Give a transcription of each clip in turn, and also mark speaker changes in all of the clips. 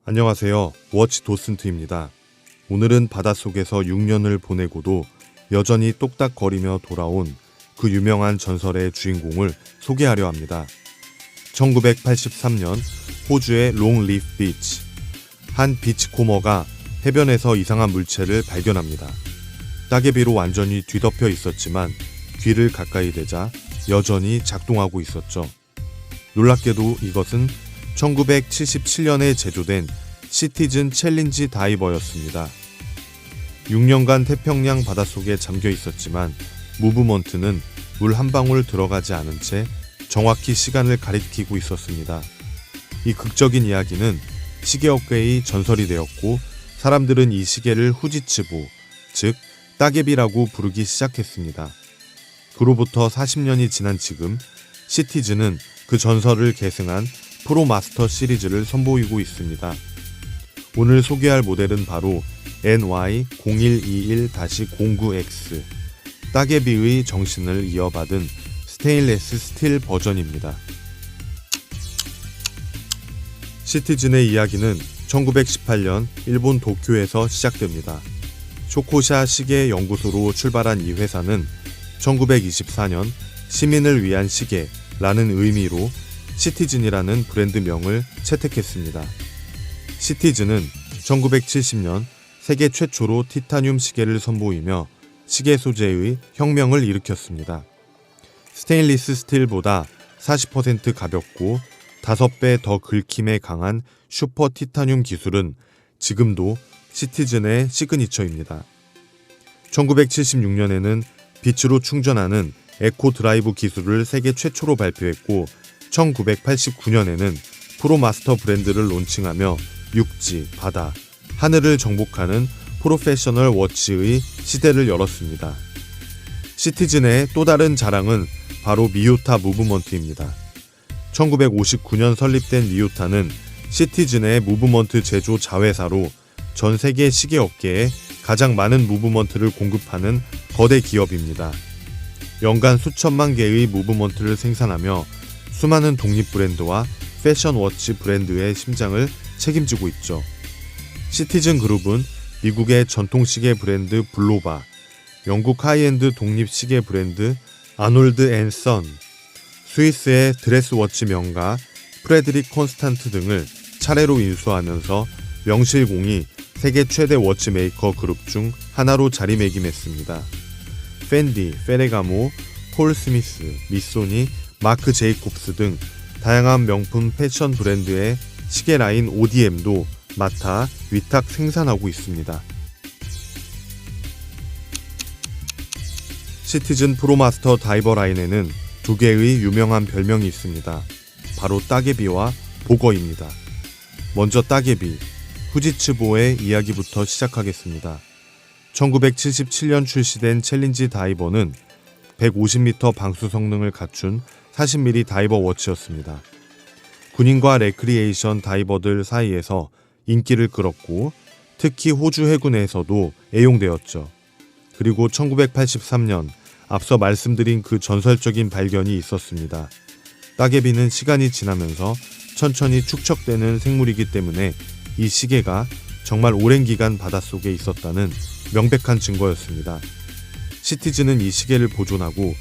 Speaker 1: 안녕하세요. 워치 도슨트입니다. 오늘은 바닷속에서 6년을 보내고도 여전히 똑딱거리며 돌아온 그 유명한 전설의 주인공을 소개하려 합니다. 1983년 호주의 롱리프 비치. 한 비치코머가 해변에서 이상한 물체를 발견합니다. 따개비로 완전히 뒤덮여 있었지만 귀를 가까이 대자 여전히 작동하고 있었죠. 놀랍게도 이것은 1977년에 제조된 시티즌 챌린지 다이버였습니다. 6년간 태평양 바닷속에 잠겨 있었지만 무브먼트는 물 한 방울 들어가지 않은 채 정확히 시간을 가리키고 있었습니다. 이 극적인 이야기는 시계업계의 전설이 되었고 사람들은 이 시계를 후지츠보, 즉 따개비라고 부르기 시작했습니다. 그로부터 40년이 지난 지금 시티즌은 그 전설을 계승한 프로마스터 시리즈를 선보이고 있습니다. 오늘 소개할 모델은 바로 NY0121-09X 따개비의 정신을 이어받은 스테인레스 스틸 버전입니다. 시티즌의 이야기는 1918년 일본 도쿄에서 시작됩니다. 쇼코샤 시계 연구소로 출발한 이 회사는 1924년 시민을 위한 시계라는 의미로 시티즌이라는 브랜드명을 채택했습니다. 시티즌은 1970년 세계 최초로 티타늄 시계를 선보이며 시계 소재의 혁명을 일으켰습니다. 스테인리스 스틸보다 40% 가볍고 5배 더 긁힘에 강한 슈퍼 티타늄 기술은 지금도 시티즌의 시그니처입니다. 1976년에는 빛으로 충전하는 에코 드라이브 기술을 세계 최초로 발표했고 1989년에는 프로마스터 브랜드를 론칭하며 육지, 바다, 하늘을 정복하는 프로페셔널 워치의 시대를 열었습니다. 시티즌의 또 다른 자랑은 바로 미요타 무브먼트입니다. 1959년 설립된 미요타는 시티즌의 무브먼트 제조 자회사로 전 세계 시계 업계에 가장 많은 무브먼트를 공급하는 거대 기업입니다. 연간 수천만 개의 무브먼트를 생산하며 수많은 독립 브랜드와 패션 워치 브랜드의 심장을 책임지고 있죠. 시티즌 그룹은 미국의 전통시계 브랜드 블로바, 영국 하이엔드 독립 시계 브랜드 아놀드 앤 선, 스위스의 드레스워치 명가 프레드릭 콘스탄트 등을 차례로 인수하면서 명실공히 세계 최대 워치메이커 그룹 중 하나로 자리매김했습니다. 펜디, 페레가모, 폴 스미스, 미소니, 마크 제이콥스 등 다양한 명품 패션 브랜드의 시계 라인 ODM도 맡아 위탁 생산하고 있습니다. 시티즌 프로마스터 다이버 라인에는 두 개의 유명한 별명이 있습니다. 바로 따개비와 보거입니다. 먼저 따개비, 후지츠보의 이야기부터 시작하겠습니다. 1977년 출시된 챌린지 다이버는 150m 방수 성능을 갖춘 40mm 다이버 워치였습니다. 군인과 레크리에이션 다이버들 사이에서 인기를 끌었고 특히 호주 해군에서도 애용되었죠. 그리고 1983년 앞서 말씀드린 그 전설적인 발견이 있었습니다. 따개비는 시간이 지나면서 천천히 축적되는 생물이기 때문에 이 시계가 정말 오랜 기간 바닷속에 있었다는 명백한 증거였습니다. 시티즌은 이 시계를 보존하고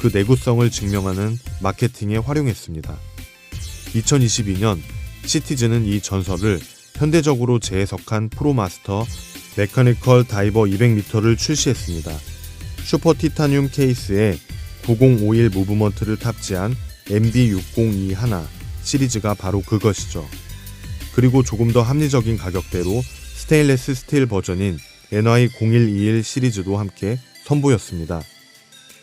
Speaker 1: 그 내구성을 증명하는 마케팅에 활용했습니다. 2022년 시티즌은 이 전설을 현대적으로 재해석한 프로마스터 메카니컬 다이버 200m를 출시했습니다. 슈퍼 티타늄 케이스에 9051 무브먼트를 탑재한 MB6021 시리즈가 바로 그것이죠. 그리고 조금 더 합리적인 가격대로 스테인레스 스틸 버전인 NY0121 시리즈도 함께 선보였습니다.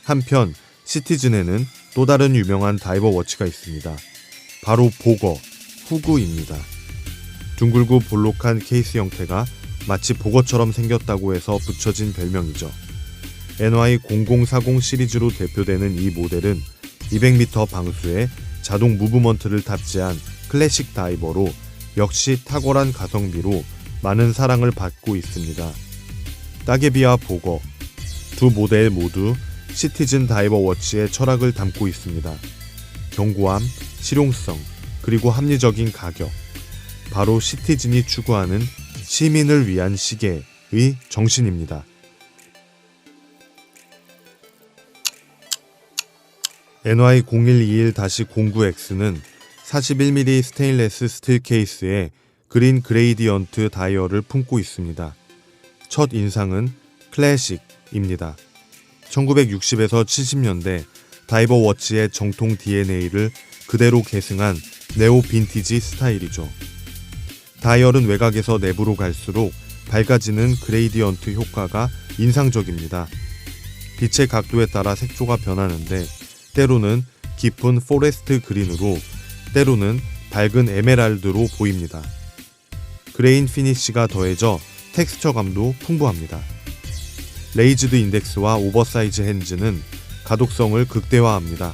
Speaker 1: 한편 시티즌에는 또 다른 유명한 다이버 워치가 있습니다. 바로 보거, 후그입니다. 둥글고 볼록한 케이스 형태가 마치 보거처럼 생겼다고 해서 붙여진 별명이죠. NY0040 시리즈로 대표되는 이 모델은 200m 방수에 자동 무브먼트를 탑재한 클래식 다이버로 역시 탁월한 가성비로 많은 사랑을 받고 있습니다. 따개비와 보거, 두 모델 모두 시티즌 다이버 워치의 철학을 담고 있습니다. 견고함, 실용성, 그리고 합리적인 가격. 바로 시티즌이 추구하는 시민을 위한 시계의 정신입니다. NY0121-09X는 41mm 스테인레스 스틸 케이스에 그린 그레이디언트 다이얼을 품고 있습니다. 첫 인상은 클래식입니다. 1960에서 70년대 다이버 워치의 정통 DNA를 그대로 계승한 네오 빈티지 스타일이죠. 다이얼은 외곽에서 내부로 갈수록 밝아지는 그레이디언트 효과가 인상적입니다. 빛의 각도에 따라 색조가 변하는데 때로는 깊은 포레스트 그린으로 때로는 밝은 에메랄드로 보입니다. 그레인 피니쉬가 더해져 텍스처감도 풍부합니다. 레이즈드 인덱스와 오버사이즈 핸즈는 가독성을 극대화합니다.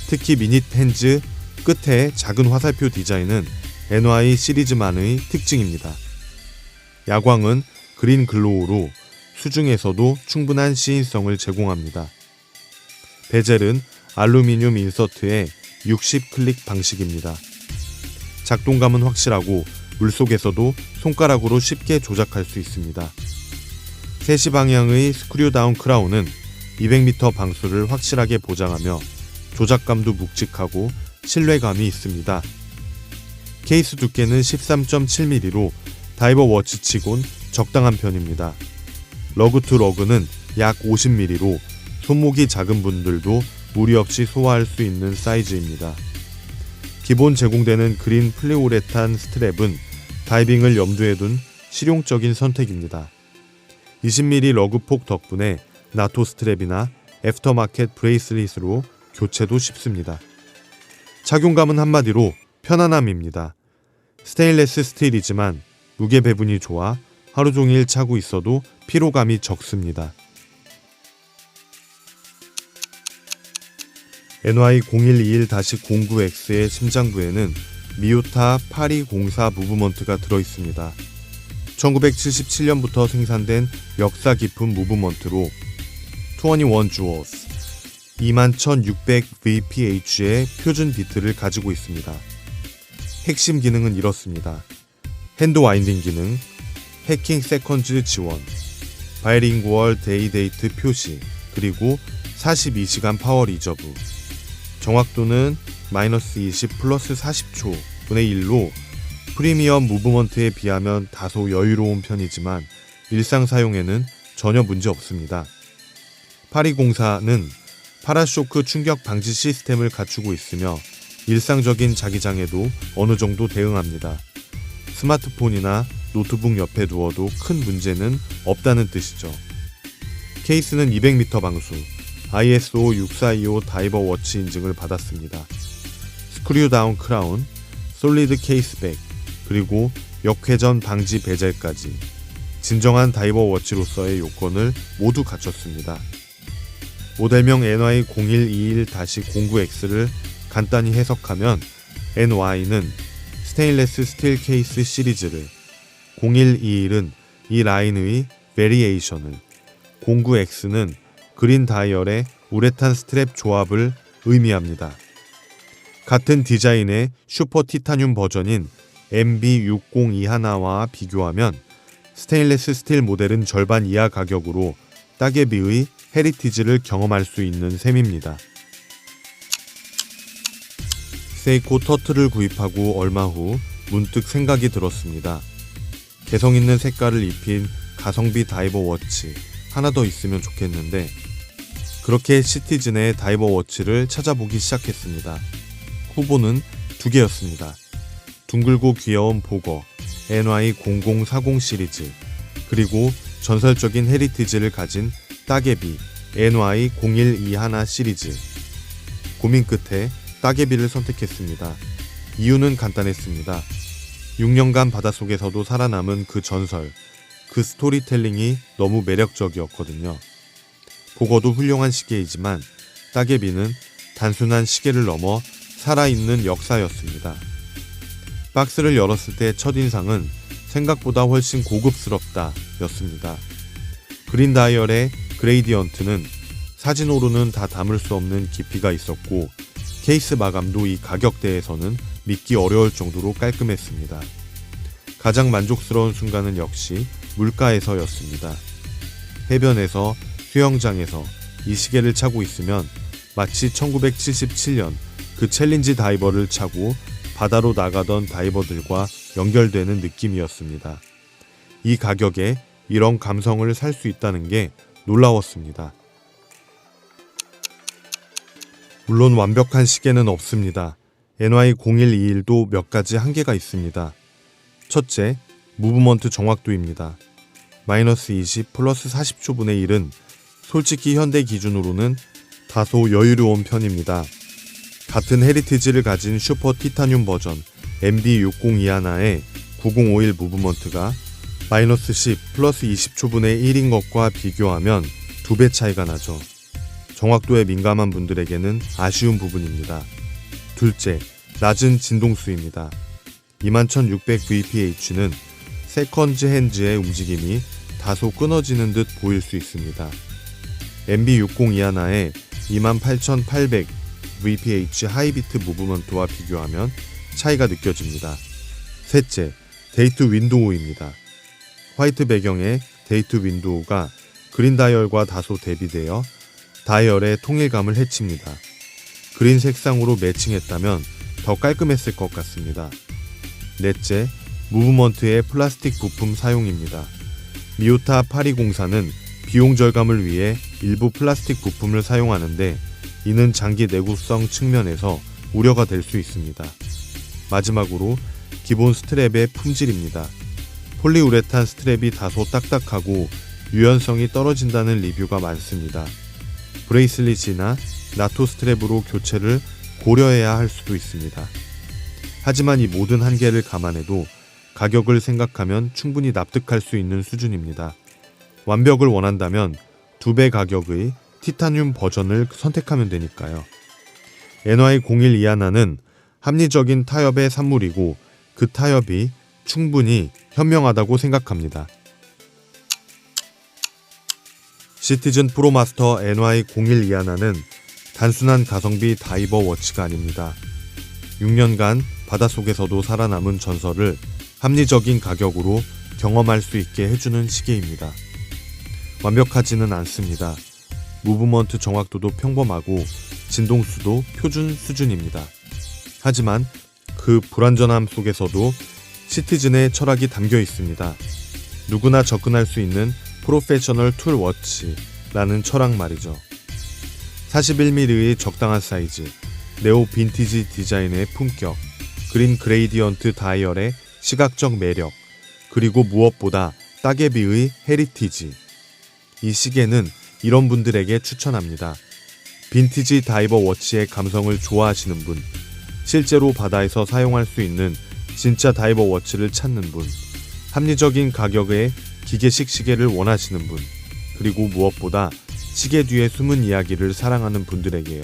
Speaker 1: 특히 미닛 핸즈 끝에 작은 화살표 디자인은 NY 시리즈만의 특징입니다. 야광은 그린 글로우로 수중에서도 충분한 시인성을 제공합니다. 베젤은 알루미늄 인서트의 60클릭 방식입니다. 작동감은 확실하고 물속에서도 손가락으로 쉽게 조작할 수 있습니다. 3시 방향의 스크류 다운 크라운은 200m 방수를 확실하게 보장하며 조작감도 묵직하고 신뢰감이 있습니다. 케이스 두께는 13.7mm로 다이버 워치치곤 적당한 편입니다. 러그 투 러그는 약 50mm로 손목이 작은 분들도 무리 없이 소화할 수 있는 사이즈입니다. 기본 제공되는 그린 플리우레탄 스트랩은 다이빙을 염두에 둔 실용적인 선택입니다. 20mm 러그폭 덕분에 나토 스트랩이나 애프터마켓 브레이슬릿으로 교체도 쉽습니다. 착용감은 한마디로 편안함입니다. 스테인레스 스틸이지만 무게 배분이 좋아 하루 종일 차고 있어도 피로감이 적습니다. NY0121-09X의 심장부에는 미우타 8204 무브먼트가 들어있습니다. 1977년부터 생산된 역사 깊은 무브먼트로 21 Jewels 21600 VPH의 표준 비트를 가지고 있습니다. 핵심 기능은 이렇습니다. 핸드 와인딩 기능, 해킹 세컨즈 지원, 바이링구얼 데이 데이트 표시, 그리고 42시간 파워 리저브. 정확도는 -20 플러스 40초 분의 1로 프리미엄 무브먼트에 비하면 다소 여유로운 편이지만 일상 사용에는 전혀 문제 없습니다. 8204는 파라쇼크 충격 방지 시스템을 갖추고 있으며 일상적인 자기장에도 어느 정도 대응합니다. 스마트폰이나 노트북 옆에 두어도 큰 문제는 없다는 뜻이죠. 케이스는 200m 방수, ISO 6425 다이버 워치 인증을 받았습니다. 스크류 다운 크라운, 솔리드 케이스백, 그리고 역회전 방지 베젤까지 진정한 다이버 워치로서의 요건을 모두 갖췄습니다. 모델명 NY0121-09X를 간단히 해석하면 NY는 스테인레스 스틸 케이스 시리즈를, 0121은 이 라인의 베리에이션을, 09X는 그린 다이얼의 우레탄 스트랩 조합을 의미합니다. 같은 디자인의 슈퍼 티타늄 버전인 MB6021와 비교하면 스테인레스 스틸 모델은 절반 이하 가격으로 따개비의 헤리티지를 경험할 수 있는 셈입니다. 세이코 터틀을 구입하고 얼마 후 문득 생각이 들었습니다. 개성 있는 색깔을 입힌 가성비 다이버 워치 하나 더 있으면 좋겠는데 그렇게 시티즌의 다이버 워치를 찾아보기 시작했습니다. 후보는 2개였습니다. 둥글고 귀여운 보거 NY0040 시리즈, 그리고 전설적인 헤리티지를 가진 따개비 NY0121 시리즈. 고민 끝에 따개비를 선택했습니다. 이유는 간단했습니다. 6년간 바닷속에서도 살아남은 그 전설, 그 스토리텔링이 너무 매력적이었거든요. 보거도 훌륭한 시계이지만 따개비는 단순한 시계를 넘어 살아있는 역사였습니다. 박스를 열었을 때 첫인상은 생각보다 훨씬 고급스럽다 였습니다. 그린 다이얼의 그레이디언트는 사진으로는 다 담을 수 없는 깊이가 있었고 케이스 마감도 이 가격대에서는 믿기 어려울 정도로 깔끔했습니다. 가장 만족스러운 순간은 역시 물가에서였습니다. 해변에서, 수영장에서 이 시계를 차고 있으면 마치 1977년 그 챌린지 다이버를 차고 바다로 나가던 다이버들과 연결되는 느낌이었습니다. 이 가격에 이런 감성을 살 수 있다는 게 놀라웠습니다. 물론 완벽한 시계는 없습니다. NY0121도 몇 가지 한계가 있습니다. 첫째, 무브먼트 정확도입니다. 마이너스 20 플러스 40초분의 1은 솔직히 현대 기준으로는 다소 여유로운 편입니다. 같은 헤리티지를 가진 슈퍼 티타늄 버전 MB602 하나의 9051 무브먼트가 마이너스 10 플러스 20초분의 1인 것과 비교하면 2배 차이가 나죠. 정확도에 민감한 분들에게는 아쉬운 부분입니다. 둘째, 낮은 진동수입니다. 21600VPH는 세컨즈 핸즈의 움직임이 다소 끊어지는 듯 보일 수 있습니다. MB602 하나의 28800VPH 하이비트 무브먼트와 비교하면 차이가 느껴집니다. 셋째, 데이트 윈도우입니다. 화이트 배경의 데이트 윈도우가 그린 다이얼과 다소 대비되어 다이얼의 통일감을 해칩니다. 그린 색상으로 매칭했다면 더 깔끔했을 것 같습니다. 넷째, 무브먼트의 플라스틱 부품 사용입니다. 미오타 파리공사는 비용 절감을 위해 일부 플라스틱 부품을 사용하는데 이는 장기 내구성 측면에서 우려가 될 수 있습니다. 마지막으로 기본 스트랩의 품질입니다. 폴리우레탄 스트랩이 다소 딱딱하고 유연성이 떨어진다는 리뷰가 많습니다. 브레이슬릿이나 나토 스트랩으로 교체를 고려해야 할 수도 있습니다. 하지만 이 모든 한계를 감안해도 가격을 생각하면 충분히 납득할 수 있는 수준입니다. 완벽을 원한다면 2배 가격의 티타늄 버전을 선택하면 되니까요. NY01 하나는 합리적인 타협의 산물이고 그 타협이 충분히 현명하다고 생각합니다. 시티즌 프로마스터 NY01 하나는 단순한 가성비 다이버 워치가 아닙니다. 6년간 바닷속에서도 살아남은 전설을 합리적인 가격으로 경험할 수 있게 해주는 시계입니다. 완벽하지는 않습니다. 무브먼트 정확도도 평범하고 진동수도 표준 수준입니다. 하지만 그 불완전함 속에서도 시티즌의 철학이 담겨 있습니다. 누구나 접근할 수 있는 프로페셔널 툴 워치라는 철학 말이죠. 41mm의 적당한 사이즈, 네오 빈티지 디자인의 품격, 그린 그레이디언트 다이얼의 시각적 매력, 그리고 무엇보다 따개비의 헤리티지. 이 시계는 이런 분들에게 추천합니다. 빈티지 다이버 워치의 감성을 좋아하시는 분, 실제로 바다에서 사용할 수 있는 진짜 다이버 워치를 찾는 분, 합리적인 가격의 기계식 시계를 원하시는 분, 그리고 무엇보다 시계 뒤의 숨은 이야기를 사랑하는 분들에게요.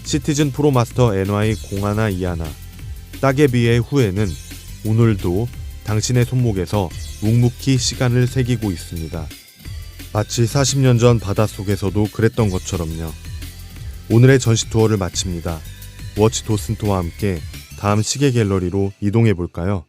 Speaker 1: 시티즌 프로마스터 NY0121 따개비의 후예는 오늘도 당신의 손목에서 묵묵히 시간을 새기고 있습니다. 마치 40년 전 바닷속에서도 그랬던 것처럼요. 오늘의 전시 투어를 마칩니다. 워치 도슨토와 함께 다음 시계 갤러리로 이동해 볼까요?